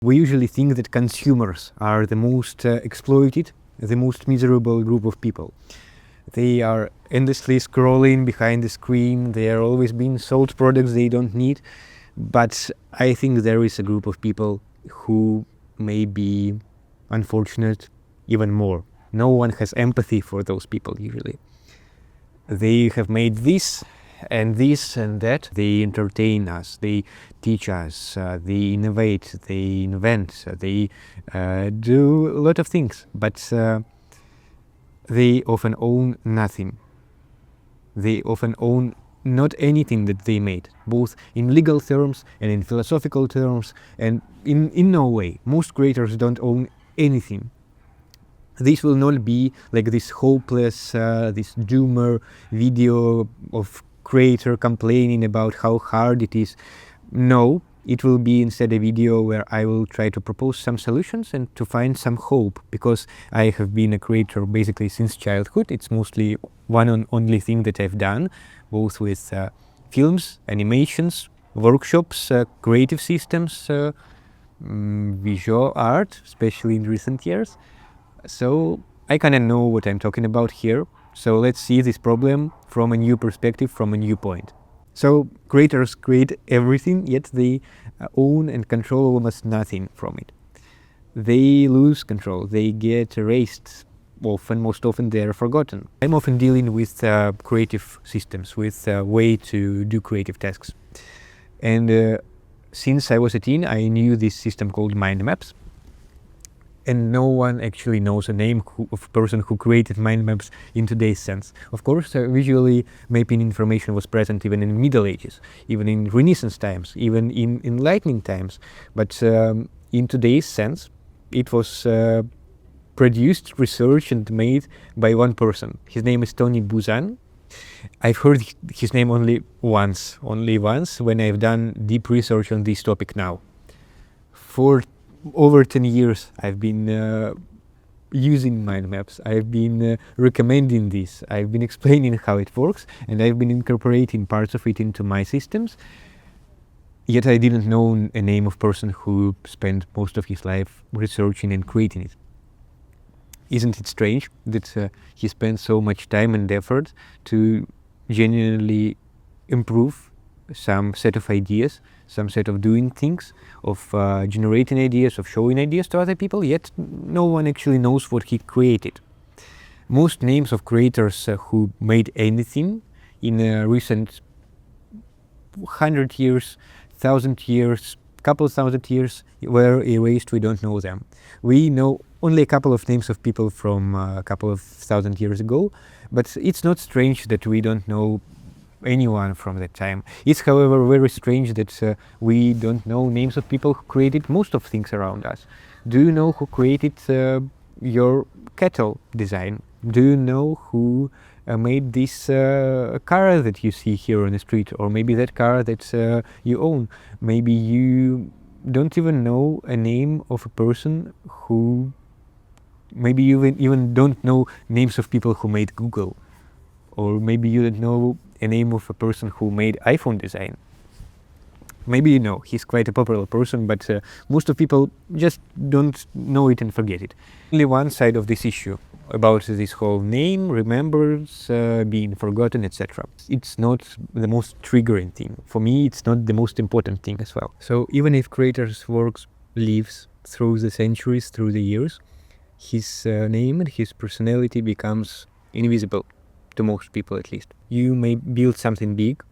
We usually think that consumers are the most exploited, the most miserable group of people. They are endlessly scrolling behind the screen, they are always being sold products they don't need. But I think there is a group of people who may be unfortunate even more. No one has empathy for those people usually. They have made this and that. They entertain us, they teach us, they innovate, they invent, they do a lot of things, but they often own nothing. They often own not anything that they made, both in legal terms and in philosophical terms, and in no way. Most creators don't own anything. This will not be like this hopeless, this doomer video of creator complaining about how hard it is. No, it will be instead a video where I will try to propose some solutions and to find some hope, because I have been a creator basically since childhood. It's mostly one and only thing that I've done, both with films, animations, workshops, creative systems, visual art, especially in recent years. So I kind of know what I'm talking about here. So let's see this problem from a new perspective, from a new point. So creators create everything, yet they own and control almost nothing from it. They lose control, they get erased. Most often they are forgotten. I'm often dealing with creative systems, with a way to do creative tasks. And since I was a teen, I knew this system called mind maps. And no one actually knows a name of a person who created mind maps in today's sense. Of course, visually mapping information was present even in Middle Ages, even in Renaissance times, even in Enlightenment times. But in today's sense, it was produced, researched, and made by one person. His name is Tony Buzan. I've heard his name only once when I've done deep research on this topic now. For over 10 years I've been using mind maps. I've been recommending this. I've been explaining how it works, and I've been incorporating parts of it into my systems. Yet I didn't know a name of person who spent most of his life researching and creating it. Isn't it strange that he spent so much time and effort to genuinely improve some set of ideas, some set of doing things, of generating ideas, of showing ideas to other people, yet no one actually knows what he created. Most names of creators who made anything in recent 100 years, 1,000 years, couple thousand years were erased. We don't know them. We know only a couple of names of people from a couple of thousand years ago, but it's not strange that we don't know anyone from that time. It's, however, very strange that we don't know names of people who created most of things around us. Do you know who created your kettle design? Do you know who made this car that you see here on the street, or maybe that car that you own? Maybe you don't even know a name of a person who, maybe you even don't know names of people who made Google, or maybe you don't know a name of a person who made iPhone design. Maybe you know, he's quite a popular person, but most of people just don't know it and forget it. Only one side of this issue about this whole name, remembrance, being forgotten, etc. It's not the most triggering thing. For me, it's not the most important thing as well. So even if creator's works lives through the centuries, through the years, his name and his personality becomes invisible, to most people at least. You may build something big,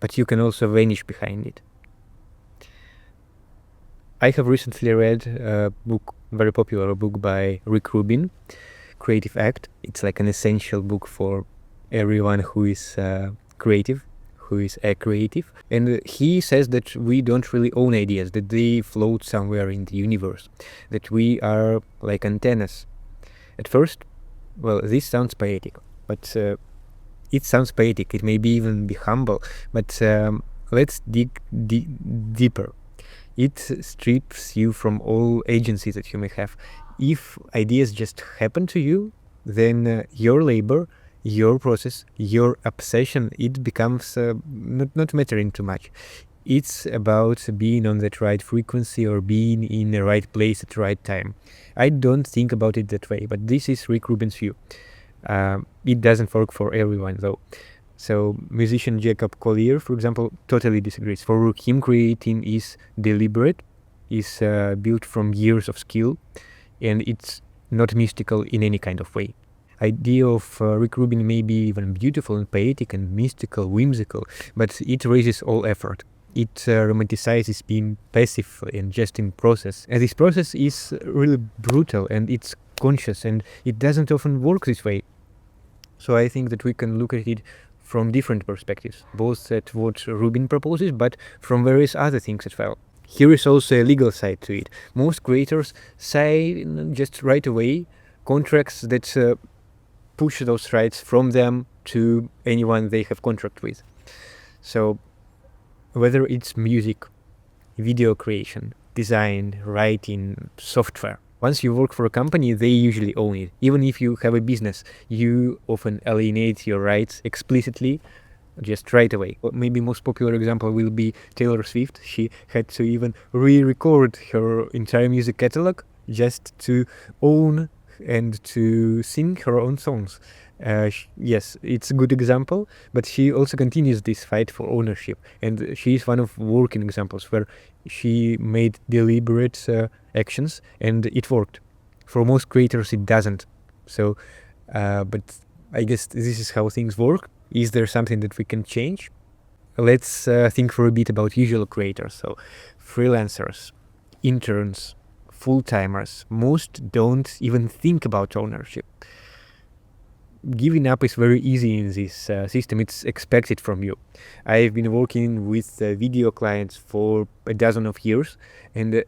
but you can also vanish behind it. I have recently read a book, very popular book by Rick Rubin, Creative Act. It's like an essential book for everyone who is creative, who is a creative. And he says that we don't really own ideas, that they float somewhere in the universe, that we are like antennas. At first, well, this sounds poetic, but it sounds poetic, it may even be humble, but let's dig deeper. It strips you from all agency that you may have. If ideas just happen to you, then your labor, your process, your obsession, it becomes not mattering too much. It's about being on that right frequency or being in the right place at the right time. I don't think about it that way, but this is Rick Rubin's view. It doesn't work for everyone though. So musician Jacob Collier, for example, totally disagrees. For him, creating is deliberate, is built from years of skill, and it's not mystical in any kind of way. Idea of Rick Rubin may be even beautiful and poetic and mystical, whimsical, but it raises all effort. It romanticizes being passive and just in process. And this process is really brutal and it's conscious and it doesn't often work this way. So I think that we can look at it from different perspectives, both at what Rubin proposes, but from various other things as well. Here is also a legal side to it. Most creators sign just right away contracts that push those rights from them to anyone they have contract with. So whether it's music, video creation, design, writing, software, once you work for a company, they usually own it. Even if you have a business, you often alienate your rights explicitly just right away. Maybe most popular example will be Taylor Swift. She had to even re-record her entire music catalog just to own and to sing her own songs. Yes, it's a good example, but she also continues this fight for ownership, and she is one of working examples where she made deliberate actions and it worked. For most creators it doesn't. So but I guess this is how things work. Is there something that we can change? Let's think for a bit about usual creators. So freelancers, interns, full-timers, most don't even think about ownership. Giving up is very easy in this system. It's expected from you. I've been working with video clients for a dozen of years, and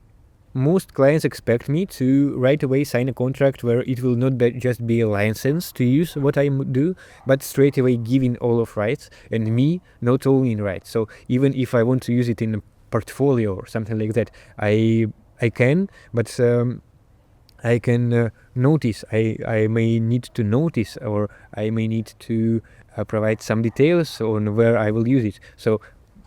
most clients expect me to right away sign a contract where it will not just be a license to use what I do, but straight away giving all of rights, and me not owning rights. So even if I want to use it in a portfolio or something like that, I can, but I can notice, I may need to notice, or I may need to provide some details on where I will use it. So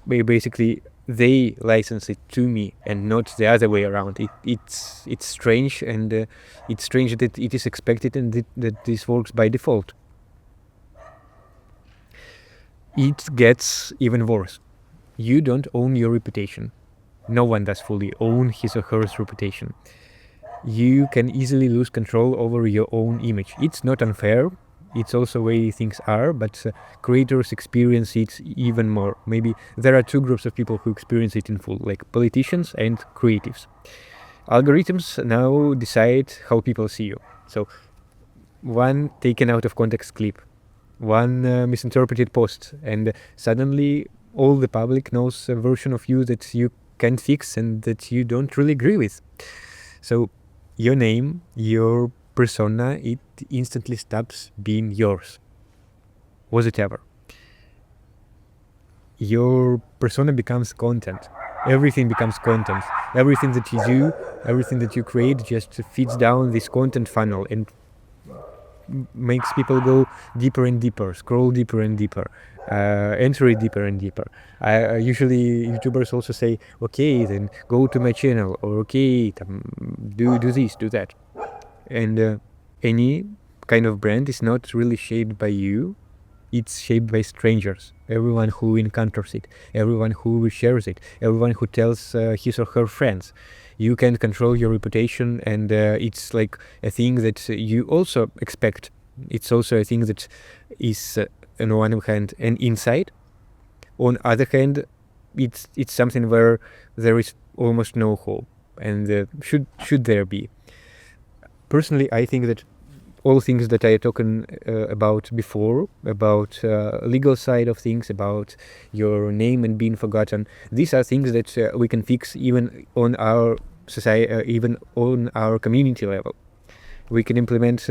basically they license it to me and not the other way around. It's strange, and it's strange that it is expected and that this works by default. It gets even worse. You don't own your reputation. No one does fully own his or her reputation. You can easily lose control over your own image. It's not unfair. It's also the way things are, but creators experience it even more. Maybe there are two groups of people who experience it in full, like politicians and creatives. Algorithms now decide how people see you. So one taken out of context clip, one misinterpreted post, and suddenly all the public knows a version of you that you can't fix and that you don't really agree with. So your name, your persona, it instantly stops being yours. Was it ever? Your persona becomes content. Everything becomes content. Everything that you do, everything that you create just feeds down this content funnel and makes people go deeper and deeper, scroll deeper and deeper, enter it deeper and deeper. Usually YouTubers also say, okay, then go to my channel, or okay, do this, do that. And any kind of brand is not really shaped by you. It's shaped by strangers, everyone who encounters it, everyone who shares it, everyone who tells his or her friends. You can't control your reputation, and it's like a thing that you also expect. It's also a thing that is, on one hand, an insight. On other hand, it's something where there is almost no hope, and should there be. Personally, I think that all things that I talking about before, about legal side of things, about your name and being forgotten, these are things that we can fix even on our society, even on our community level. We can implement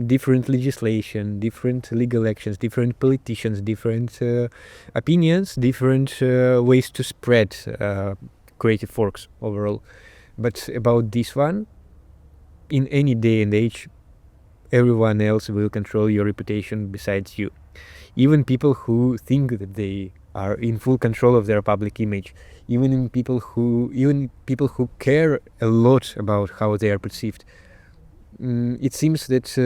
different legislation, different legal actions, different politicians, different opinions, different ways to spread creative works overall. But about this one, in any day and age, everyone else will control your reputation besides you. Even people who think that they are in full control of their public image. Even people who care a lot about how they are perceived. It seems that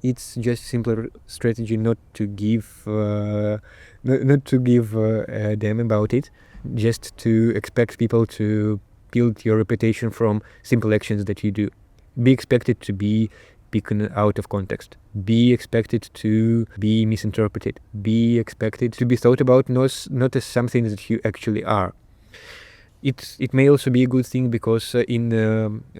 it's just simpler strategy not to give a damn about it, just to expect people to build your reputation from simple actions that you do. Be expected to be taken out of context. Be expected to be misinterpreted. Be expected to be thought about not as something that you actually are. It may also be a good thing because in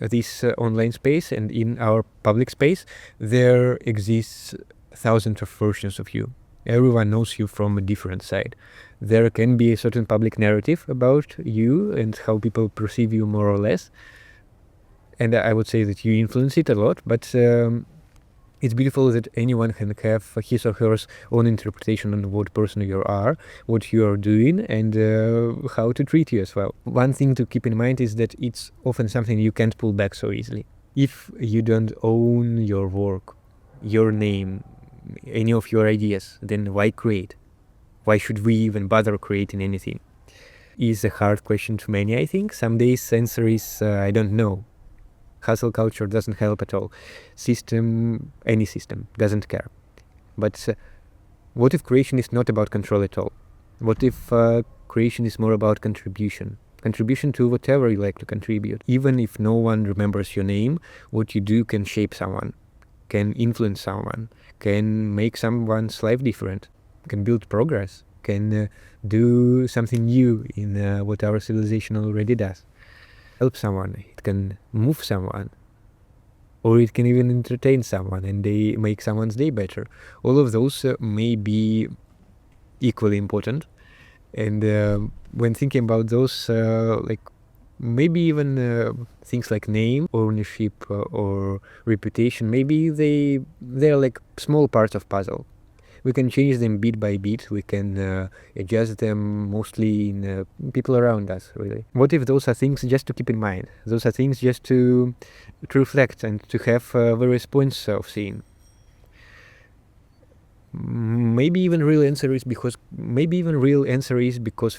this online space and in our public space, there exists thousands of versions of you. Everyone knows you from a different side. There can be a certain public narrative about you and how people perceive you more or less. And I would say that you influence it a lot, but it's beautiful that anyone can have his or her own interpretation on what person you are, what you are doing, and how to treat you as well. One thing to keep in mind is that it's often something you can't pull back so easily. If you don't own your work, your name, any of your ideas, then why create? Why should we even bother creating anything? Is a hard question to many, I think. Some days the answer is, I don't know. Hustle culture doesn't help at all. Any system, doesn't care. But what if creation is not about control at all? What if creation is more about contribution? Contribution to whatever you like to contribute. Even if no one remembers your name, what you do can shape someone, can influence someone, can make someone's life different, can build progress, can do something new in what our civilization already does. Help someone, it can move someone, or it can even entertain someone and they make someone's day better. All of those may be equally important. And when thinking about those, like maybe even things like name, ownership, or reputation, maybe they're like small parts of puzzle. We can change them bit by bit. We can adjust them mostly in people around us, really. What if those are things just to keep in mind? Those are things just to reflect and to have various points of seeing. Maybe even real answer is because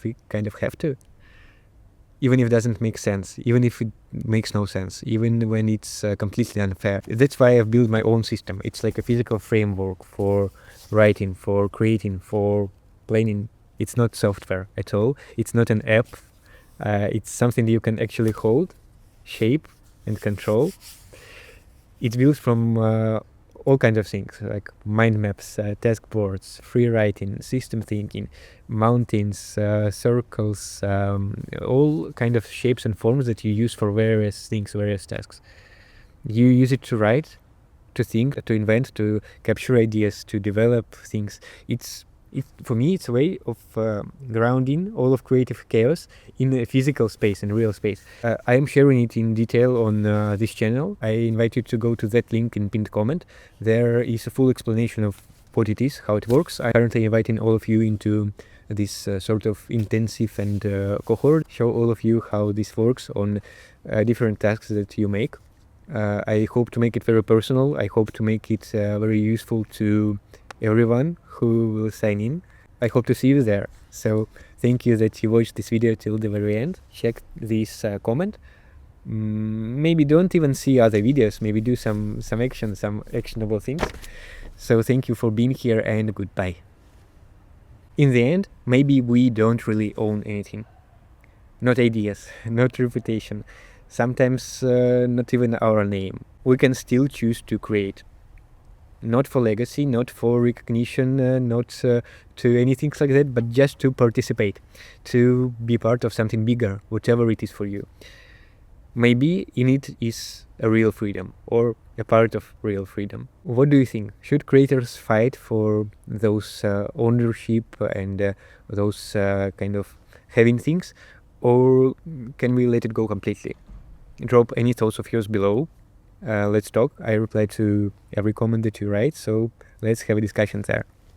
we kind of have to. Even if it doesn't make sense, even if it makes no sense, even when it's completely unfair. That's why I've built my own system. It's like a physical framework for writing, for creating, for planning. It's not software at all. It's not an app. It's something you can actually hold, shape, and control. It's built from all kinds of things, like mind maps, task boards, free writing, system thinking, mountains, circles, all kind of shapes and forms that you use for various things, various tasks. You use it to write, to think, to invent, to capture ideas, to develop things. For me, it's a way of grounding all of creative chaos in a physical space, in real space. I am sharing it in detail on this channel. I invite you to go to that link in pinned comment. There is a full explanation of what it is, how it works. I'm currently inviting all of you into this sort of intensive and cohort, show all of you how this works on different tasks that you make. I hope to make it very personal. I hope to make it very useful to everyone who will sign in. I hope to see you there. So thank you that you watched this video till the very end. Check this comment. Maybe don't even see other videos. Maybe do some action, some actionable things. So thank you for being here and goodbye. In the end, maybe we don't really own anything. Not ideas, not reputation. Sometimes not even our name. We can still choose to create. Not for legacy, not for recognition, not to anything like that, but just to participate, to be part of something bigger, whatever it is for you. Maybe in it is a real freedom, or a part of real freedom. What do you think? Should creators fight for those ownership and those kind of having things, or can we let it go completely? Drop any thoughts of yours below. Let's talk. I reply to every comment that you write, so let's have a discussion there.